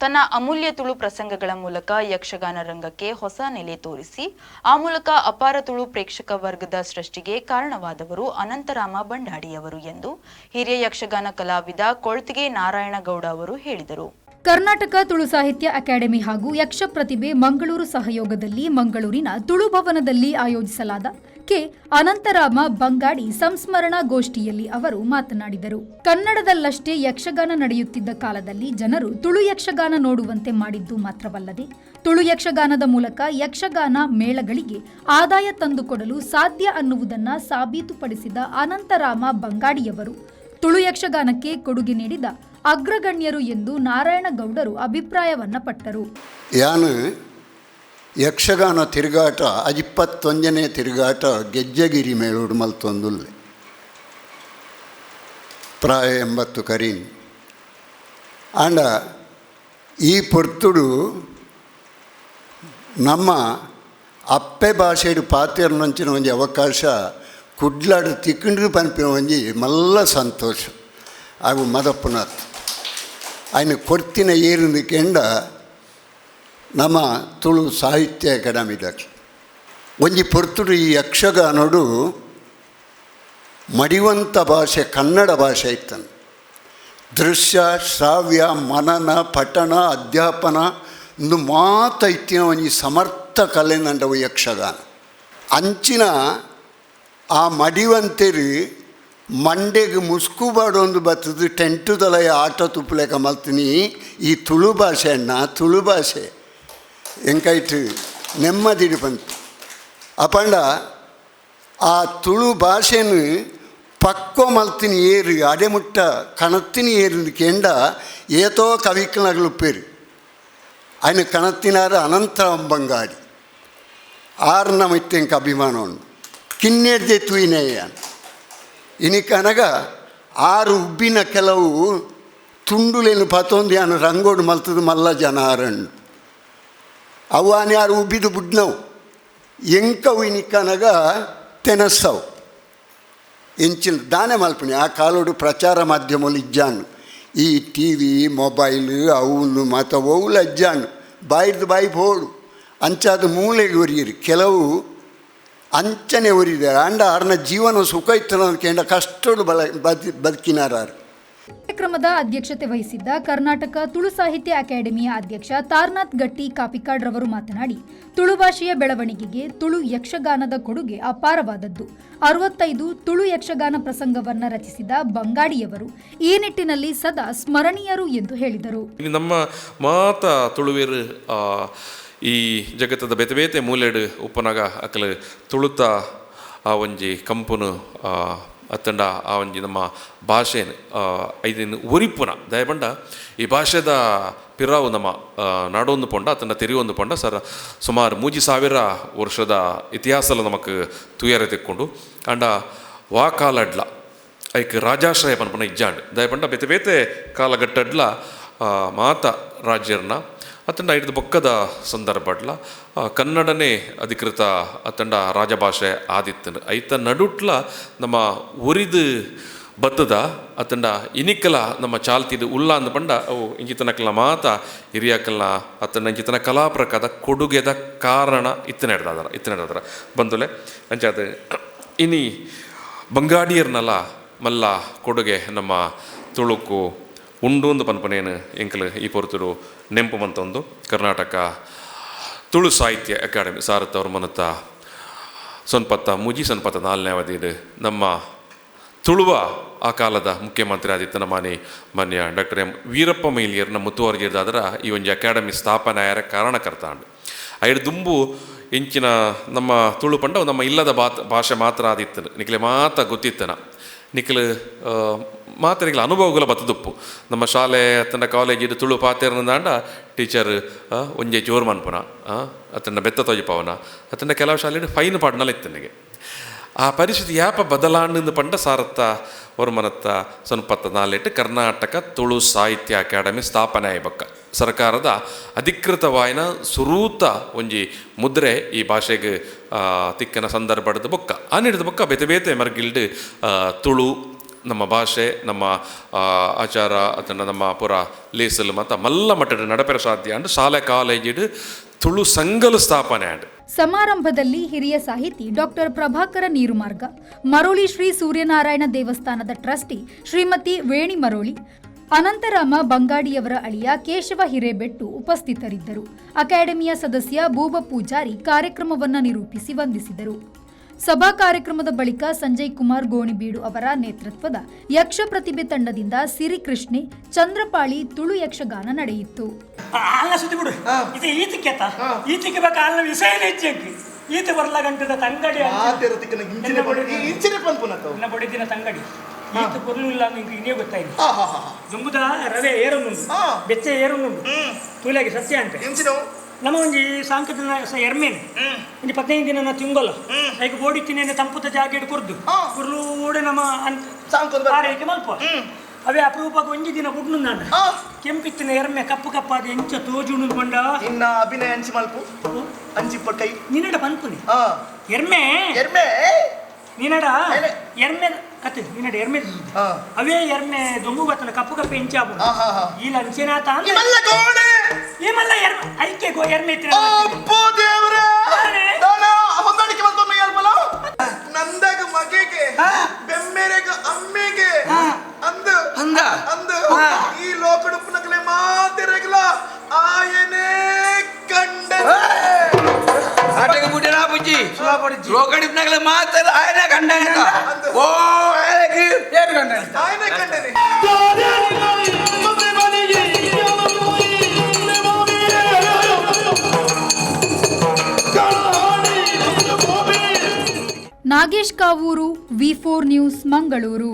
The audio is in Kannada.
ತನ್ನ ಅಮೂಲ್ಯ ತುಳು ಪ್ರಸಂಗಗಳ ಮೂಲಕ ಯಕ್ಷಗಾನ ರಂಗಕ್ಕೆ ಹೊಸ ನೆಲೆ ತೋರಿಸಿ ಆ ಮೂಲಕ ಅಪಾರ ತುಳು ಪ್ರೇಕ್ಷಕ ವರ್ಗದ ಸೃಷ್ಟಿಗೆ ಕಾರಣವಾದವರು ಅನಂತರಾಮ ಬಂಡಾಡಿಯವರು ಎಂದು ಹಿರಿಯ ಯಕ್ಷಗಾನ ಕಲಾವಿದ ಕೊಳ್ತಿಗೆ ನಾರಾಯಣಗೌಡ ಅವರು ಹೇಳಿದರು. ಕರ್ನಾಟಕ ತುಳು ಸಾಹಿತ್ಯ ಅಕಾಡೆಮಿ ಹಾಗೂ ಯಕ್ಷ ಪ್ರತಿಭೆ ಮಂಗಳೂರು ಸಹಯೋಗದಲ್ಲಿ ಮಂಗಳೂರಿನ ತುಳು ಭವನದಲ್ಲಿ ಆಯೋಜಿಸಲಾದ ಕೆ ಅನಂತರಾಮ ಬಂಗಾಡಿ ಸಂಸ್ಮರಣಾ ಗೋಷ್ಠಿಯಲ್ಲಿ ಅವರು ಮಾತನಾಡಿದರು. ಕನ್ನಡದಲ್ಲಷ್ಟೇ ಯಕ್ಷಗಾನ ನಡೆಯುತ್ತಿದ್ದ ಕಾಲದಲ್ಲಿ ಜನರು ತುಳು ಯಕ್ಷಗಾನ ನೋಡುವಂತೆ ಮಾಡಿದ್ದು ಮಾತ್ರವಲ್ಲದೆ ತುಳು ಯಕ್ಷಗಾನದ ಮೂಲಕ ಯಕ್ಷಗಾನ ಮೇಳಗಳಿಗೆ ಆದಾಯ ತಂದುಕೊಡಲು ಸಾಧ್ಯ ಅನ್ನುವುದನ್ನು ಸಾಬೀತುಪಡಿಸಿದ ಅನಂತರಾಮ ಬಂಗಾಡಿಯವರು ತುಳು ಯಕ್ಷಗಾನಕ್ಕೆ ಕೊಡುಗೆ ನೀಡಿದ ಅಗ್ರಗಣ್ಯರು ಎಂದು ನಾರಾಯಣಗೌಡರು ಅಭಿಪ್ರಾಯವನ್ನ ಪಟ್ಟರು. ಯಾನು ಯಕ್ಷಗಾನ ತಿರುಗಾಟ 21ನೇ ತಿರುಗಾಟ ಗೆಜ್ಜಗಿರಿ ಮೇಳೋಡು ಮಲ್ತೊಂದುಲ್ಲೆ ಪ್ರಾಯ 80 ಕರೀನ್ ಆಂಡ ಈ ಪೊರ್ತುಡು ನಮ್ಮ ಅಪ್ಪೆ ಭಾಷೆಡು ಪಾತೆರ್ನಂಚಿನ ಒಂಜಿ ಅವಕಾಶ ಕುಡ್ಲಾಡು ತಿಕ್ಕಂಡ್ರು ಪನ್ಪಿನ ಒಂಜಿ ಮಲ್ಲ ಸಂತೋಷ ಅವು ಮದಪ್ಪುನಾಥ್ ఆయన ಕೊರ್ತಿನ ಏರುಂದು ಕೆಂಡ ನಮ್ಮ ತುಳು ಸಾಹಿತ್ಯ ಅಕಾಡೆಮಿದಾಗಿ ಒಂಜಿ ಪೊರ್ತುಡು ಈ ಯಕ್ಷಗಾನೋಡು ಮಡಿವಂತ ಭಾಷೆ ಕನ್ನಡ ಭಾಷೆ ಇತ್ತನು. ದೃಶ್ಯ ಶ್ರಾವ್ಯ ಮನನ ಪಠಣ ಅಧ್ಯಾಪನ ಒಂದು ಮಾತ ಇತ್ತಿನ ಒಂಜಿ ಸಮರ್ಥ ಕಲೆ ನಂಡವು ಯಕ್ಷಗಾನ. ಅಂಚಿನ ಆ ಮಡಿವಂತೇರು ಮಂಡೆಗೆ ಮುಸ್ಕುಬಾಡೊಂದು ಬರ್ತದೆ ಟೆಂಟು ತಲೆಯ ಆಟ ತುಪ್ಪಲೆಕ ಮಲ್ತೀನಿ ಈ ತುಳು ಭಾಷೆ ತುಳು ಭಾಷೆ ಎಂಕಾಯ್ತು ನೆಮ್ಮದಿಡು ಬಂತು ಅಪಂಡ ಆ ತುಳು ಭಾಷೆನು ಪಕ್ವ ಮಲ್ತೀನಿ ಏರು ಅಡೆಮುಟ್ಟ ಕಣತ್ತಿನ ಏರು ಕೆಂಡ ಏತೋ ಕವಿಕನಗಳು ಪೇರು ఆయన ಕಣತ್ತಿನಾರು ಅನಂತರಾಮ ಬಂಗಾಡಿ ಆರು ನಮ್ಮ ಇತ್ತೆಂಕ ಅಭಿಮಾನ ಉಂಟು ಕಿನ್ನೆಡ್ದೆ ತುಯಿನೇಯ ಇನಿಕನಗ ಆರು ಉಬ್ಬಿನ ಕೆಲವು ತುಂಡುಲೇನು ಪತೊಂದು ಯಾನು ರಂಗೋಡು ಮಲ್ತದು ಮಲ್ಲ ಜನ ಆರಣ್ಣು ಅವು ಆನೆ ಯಾರು ಉಬ್ಬಿದು ಬುಡ್ನವು ಎಂಕವು ಇನಿಕನಗ ತೆನಸವು ಎಂಚಿನ ದಾನೆ ಮಲ್ಪನಿ ಆ ಕಾಲೋಡು ಪ್ರಚಾರ ಮಾಧ್ಯಮಗಳು ಇಜ್ಜಾನು ಈ ಟಿ ವಿ ಮೊಬೈಲು ಅವನು ಮತ್ತು ಅವುಲ ಅಜ್ಜಾನು ಬಾಯಿದು ಬಾಯಿ ಬೋಡು ಅಂಚಾದ ಮೂಲೆಗೆ ಒರಿಯಿರಿ ಕೆಲವು ಅಂಚನೆ ಒರಿದಾರೆ ಅಂಡ ಅವ್ರನ್ನ ಜೀವನ ಸುಖ ಇತ್ತು ಕೇಂದ್ರ ಕಷ್ಟೋಡು ಬದುಕಿನಾರು. ಕಾರ್ಯಕ್ರಮದ ಅಧ್ಯಕ್ಷತೆ ವಹಿಸಿದ್ದ ಕರ್ನಾಟಕ ತುಳು ಸಾಹಿತ್ಯ ಅಕಾಡೆಮಿಯ ಅಧ್ಯಕ್ಷ ತಾರ್ನಾಥ್ ಗಟ್ಟಿ ಕಾಪಿಕಾಡ್ ರವರು ಮಾತನಾಡಿ, ತುಳು ಭಾಷೆಯ ಬೆಳವಣಿಗೆಗೆ ತುಳು ಯಕ್ಷಗಾನದ ಕೊಡುಗೆ ಅಪಾರವಾದದ್ದು. 65 ತುಳು ಯಕ್ಷಗಾನ ಪ್ರಸಂಗವನ್ನ ರಚಿಸಿದ ಬಂಗಾಡಿಯವರು ಈ ನಿಟ್ಟಿನಲ್ಲಿ ಸದಾ ಸ್ಮರಣೀಯರು ಎಂದು ಹೇಳಿದರು. ನಮ್ಮ ಮಾತ ತುಳುವೇರು ಈ ಜಗತ್ತದ ಬೇತೆ ಬೇತೆ ಮೂಲೆಡು ಉಪ್ಪನಾಗ ಅಕಲು ತುಳುತ ಆ ಒಂಜಿ ಕಂಪುನು ಅತ್ತಂಡ ಆ ಒಂಜಿ ನಮ್ಮ ಭಾಷೆನು ಐದಿನ ಒರಿಪುನ ದಯಪಂಡ ಈ ಭಾಷೆದ ಪಿರಾವು ನಮ್ಮ ನಾಡೊಂದು ಪೊಂಡ ಅತ್ತಂಡ ತೆರಿಯೊಂದು ಪೊಂಡ ಸುಮಾರು 3000 ವರ್ಷದ ಇತಿಹಾಸಲು ನಮಕ್ ತುಯರ ತೆಕ್ಕೊಂಡು ಅಂಡ ವಾ ಕಾಲಡ್ಲ ಐಕ್ ರಾಜಾಶ್ರಯ ಪನ್ಪನ ಇಜ್ಜಾಂಡ್ ದಯಪಂಡ ಬೇತೆ ಬೇತೆ ಕಾಲಘಟ್ಟಡ್ಲ ಮಾತ ರಾಜ್ಯರ್ನ ಅತ್ತಂಡ ಹಿಡಿದು ಬೊಕ್ಕದ ಸಂದರ್ಭಡ್ಲ ಕನ್ನಡನೇ ಅಧಿಕೃತ ಅತ್ತಂಡ ರಾಜಭಾಷೆ ಆದಿತ್ತನು ಐತ ನಡುಟ್ಲ ನಮ್ಮ ಉರಿದು ಬತ್ತದ ಅತ್ತಂಡ ಇನಿಕಲ ನಮ್ಮ ಚಾಲ್ತಿದು ಉಲ್ಲ ಅಂದ ಪಂಡ ಅವು ಇಂಚಿತನಕಲ್ನ ಮಾತ ಹಿರಿಯಕಲ್ನ ಅತ್ತಂಡ ಇಂಚಿತನ ಕಲಾಪ್ರಕದ ಕೊಡುಗೆದ ಕಾರಣ ಇತ್ತನೆಡ್ದಾದರ ಬಂದುಲೆ ಅಂಚಾದ ಇನಿ ಬಂಗಾಡಿಯರ್ನಲ್ಲ ಮಲ್ಲ ಕೊಡುಗೆ ನಮ್ಮ ತುಳುಕು ಉಂಡು ಒಂದು ಪನ್ಪನೇನು ಎಂಕಲು ಈ ಪೊರ್ತುಡು ನೆಂಪು ಮಂತೊಂದು ಕರ್ನಾಟಕ ತುಳು ಸಾಹಿತ್ಯ ಅಕಾಡೆಮಿ ಸಾರತ್ತವ್ರ ಮನತ್ತ ಸೊನ್ಪತ್ತ 4ನೇ ಅವಧಿಡು ನಮ್ಮ ತುಳುವ ಆ ಕಾಲದ ಮುಖ್ಯಮಂತ್ರಿ ಆದಿತ್ತ ಮಾನ್ಯ ಡಾಕ್ಟರ್ ಎಂ ವೀರಪ್ಪ ಮೊಯ್ಲಿಯರ್ನ ಮುತುವರ್ಜಿದಾದ್ರೆ ಈ ಒಂಜಿ ಅಕಾಡೆಮಿ ಸ್ಥಾಪನೆ ಆಯರ ಕಾರಣಕರ್ತ ಅಂಡು ಐಡು ದುಂಬು ಇಂಚಿನ ನಮ್ಮ ತುಳು ಪಂಡ ನಮ್ಮ ಇಲ್ಲದ ಭಾಷೆ ಮಾತ್ರ ಆದಿತ್ತನು ನಿಖಲೆ ಮಾತ ಗೊತ್ತಿತ್ತನ ನಿಖಲು ಮಾತರಿಗಳ ಅನುಭವಗಳ ಬತ್ತದುಪ್ಪು ನಮ್ಮ ಶಾಲೆ ಅತ್ತಂಡ ಕಾಲೇಜಿಡು ತುಳು ಪಾತೆರ್ನಂದಾಂಡ ಟೀಚರ್ ಒಂಜೆ ಜೋರು ಮನ್ಪುನ ಅತ್ತಂಡ ಬೆತ್ತ ತೊಜಿಪವನ ಅತ್ತಂಡ ಕೆಲವು ಶಾಲೆಡು ಫೈನ್ ಪಾಡ್ನಲ್ಲ ಇತ್ತನಿಗೆ ಆ ಪರಿಸ್ಥಿತಿ ಯಾಪ ಬದಲಾಂಡು ಪಂಡ ಸಾರತ್ತ ಮನತ್ತ ಸೊನ್ಪತ್ತ 4 ಕರ್ನಾಟಕ ತುಳು ಸಾಹಿತ್ಯ ಅಕಾಡೆಮಿ ಸ್ಥಾಪನೆ ಆಯ್ಬಕ್ಕ ಸರ್ಕಾರದ ಅಧಿಕೃತವಾಯಿನ ಸುರೂತ ಒಂಜಿ ಮುದ್ರೆ ಈ ಭಾಷೆಗೆ ತಿಕ್ಕನ ಸಂದರ್ಭದ ಬೊಕ್ಕ ಆ ನೀಡಿದ ಬೊಕ್ಕ ಬೇತೆ ಬೇತೆ ಮರ್ಗಿಲ್ಡು ತುಳು ನಮ್ಮ ಭಾಷೆ ನಮ್ಮ ಆಚಾರ ಅದನ್ನು ನಮ್ಮ ಪುರ ಲೇಸಲು ಮತ್ತು ಮಲ್ಲ ಮಟ್ಟದ ನಡಪೆರ ಸಾಧ್ಯ ಅಂಡ್ ಶಾಲೆ ಕಾಲೇಜಿಡು ತುಳು ಸಂಘಲು ಸ್ಥಾಪನೆ ಆಂಡ್ ಸಮಾರಂಭದಲ್ಲಿ ಹಿರಿಯ ಸಾಹಿತಿ ಡಾಕ್ಟರ್ ಪ್ರಭಾಕರ ನೀರುಮಾರ್ಗ, ಮರೋಳಿ ಶ್ರೀ ಸೂರ್ಯನಾರಾಯಣ ದೇವಸ್ಥಾನದ ಟ್ರಸ್ಟಿ ಶ್ರೀಮತಿ ವೇಣಿ ಮರೋಳಿ, ಅನಂತರಾಮ ಬಂಗಾಡಿಯವರ ಅಳಿಯ ಕೇಶವ ಹಿರೇಬೆಟ್ಟು ಉಪಸ್ಥಿತರಿದ್ದರು. ಅಕಾಡೆಮಿಯ ಸದಸ್ಯ ಬೂಬ ಪೂಜಾರಿ ಕಾರ್ಯಕ್ರಮವನ್ನು ನಿರೂಪಿಸಿ ವಂದಿಸಿದರು. ಸಭಾ ಕಾರ್ಯಕ್ರಮದ ಬಳಿಕ ಸಂಜಯ್ ಕುಮಾರ್ ಗೋಣಿಬೀಡು ಅವರ ನೇತೃತ್ವದ ಯಕ್ಷ ಪ್ರತಿಭೆ ತಂಡದಿಂದ ಸಿರಿಕೃಷ್ಣೆ, ಚಂದ್ರಪಾಳಿ ತುಳು ಯಕ್ಷಗಾನ ನಡೆಯಿತು. ಈತ ಬರ್ಲ ಗಂಟದ ತಂಗಡಿ ಬಡಿದಿನ ತಂಗಡಿ ಈತ ಕೊರ್ಲಿಲ್ಲ ಇನ್ನೇ ಗೊತ್ತಾಯ್ತು. ಜಂಬುದ ರವೆ ಏರೊಂದುಂಡು, ಬೆಚ್ಚ ಏರೊಂದುಂಡು, ತೂಲಾಗಿ ಸಸ್ಯ ಅಂತ ನಮ್ಮ ಒಂಜಿ ಸಾಂಕೇತಿಕ ಎರ್ಮೇನು ಇಂಜಿ 15 ದಿನ ತಿಂಗೊಲ್ಲ ಐಕ್ ಬೋಡಿತ್ತಿನ ತಂಪುದ ಜಾಗೆಡ್ ಕೊರ್ದು ಕುರ್ಲೂಡೆ ನಮ್ಮ ಆರೈಕೆ ಮಲ್ಪ ಅವೇ ಅಪರೂಪಕ್ಕೆ ಒಂಜಿ ದಿನ ಬುಡ್ನು ನಾನು ಕೆಂಪಿತ್ತಿನ ಎರ್ಮೆ ಕಪ್ಪು ಕಪ್ಪಾದ ಎಂಚ ತೋಜುಣು ಕೊಂಡ ಇನ್ನ ಅಭಿನಯ ಅಂಚಿ ಮಲ್ಪು ಅಂಚಿ ಪಟ್ಟೈ ನಿನ್ನಡ ಪನ್ಪುನಿ ಎರ್ಮೆ ಎರ್ಮೆ ನಿನ್ನಡ ಎರ್ಮೆ ಕತ್ತೆ ನಿನ್ನಡ ಎರ್ಮೆ ಅವೇ ಎರ್ಮೆ ದೊಂಗು ಬತ್ತನ ಕಪ್ಪು ಕಪ್ಪೆ ಎಂಚಾಬು ಈ ಲಂಚನಾತ ಈ ಮಲ್ಲ ಎರ್ಮೆ ಐಕೆ ಗೋ ಎರ್ಮೆ ಇತ್ತಿನ ಅಪ್ಪೋ ದೇವರೇ ಹೊಂದಾಣಿಕೆ ಮತ್ತೊಮ್ಮೆ ಯಾರ್ಮಲ ನಂದಾಗ ಮಗೆಗೆ ಬೆಮ್ಮೆರೆಗ ಅಮ್ಮೆಗೆ ಅಂದು ಅಂದು ಈ ಲೋಕಡುಪ್ಪನಕಲೆ ಮಾತಿರಗಲ ಆಯನೇ ಕಂಡ ಆಟಗೆ ಮುಡಿನ ಬುಜ್ಜಿ ಲೋಕಡುಪ್ಪನಕಲೆ ಮಾತರ ಆಯನೇ ಕಂಡ ಓ ಆಯನೆ ಕಂಡ ಆಯನೇ ಕಂಡನೆ ನಾಗೇಶ್ ಕಾವೂರು, ವಿ4 ನ್ಯೂಸ್, ಮಂಗಳೂರು.